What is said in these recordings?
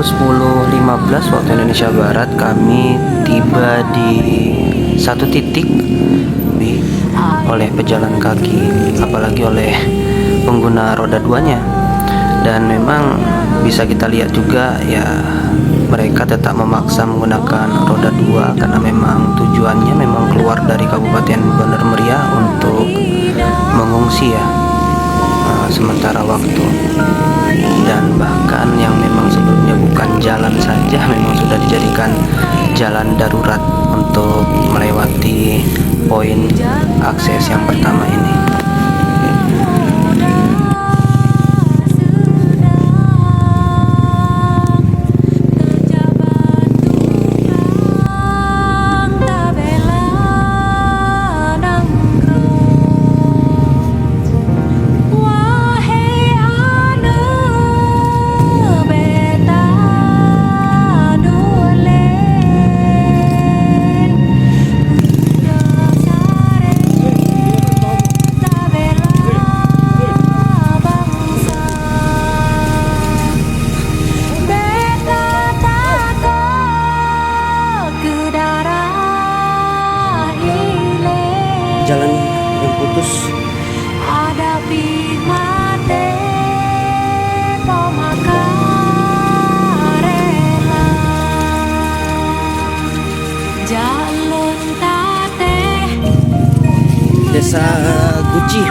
pukul 10.15 waktu Indonesia Barat kami tiba di satu titik oleh pejalan kaki, apalagi oleh pengguna roda duanya. Dan memang bisa kita lihat juga ya, mereka tetap memaksa menggunakan roda dua karena memang tujuannya memang keluar dari Kabupaten Bener Meriah untuk mengungsi ya, sementara waktu. Dan bahkan yang memang sebelumnya bukan jalan saja, memang sudah dijadikan jalan darurat untuk melewati poin akses yang pertama ini. Jalan yang putus. Desa Guci.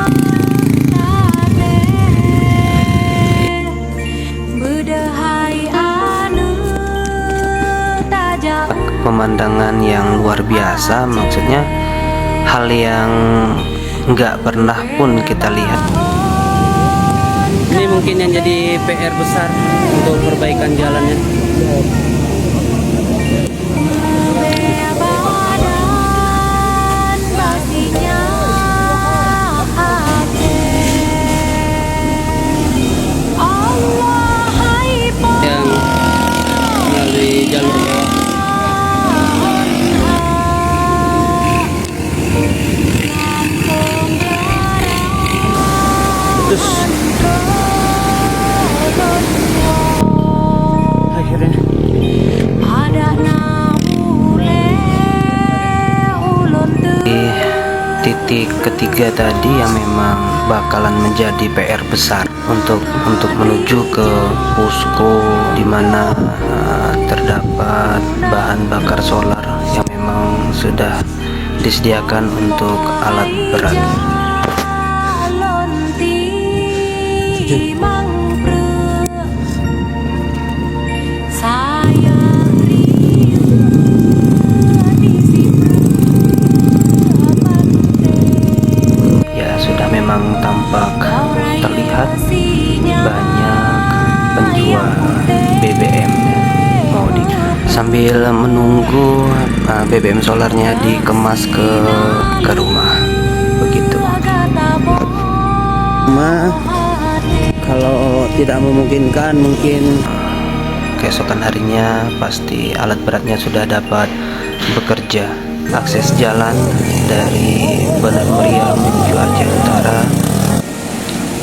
Pemandangan yang luar biasa, maksudnya hal yang nggak pernah pun kita lihat. Ini mungkin yang jadi PR besar untuk perbaikan jalannya. Yang melalui jalur bawah. Di titik ketiga tadi yang memang bakalan menjadi PR besar untuk menuju ke posko di mana terdapat bahan bakar solar yang memang sudah disediakan untuk alat berat. Memang tampak terlihat banyak penjual BBM sambil menunggu BBM solarnya dikemas ke rumah, begitu. Kalau tidak memungkinkan, mungkin keesokan harinya pasti alat beratnya sudah dapat bekerja. Akses jalan dari Bener Meriah menuju Aceh Utara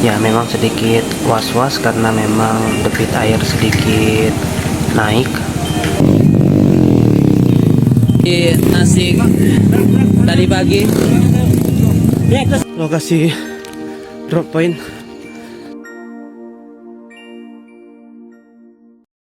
ya memang sedikit was-was karena memang debit air sedikit naik. Nasi tadi pagi lokasi drop point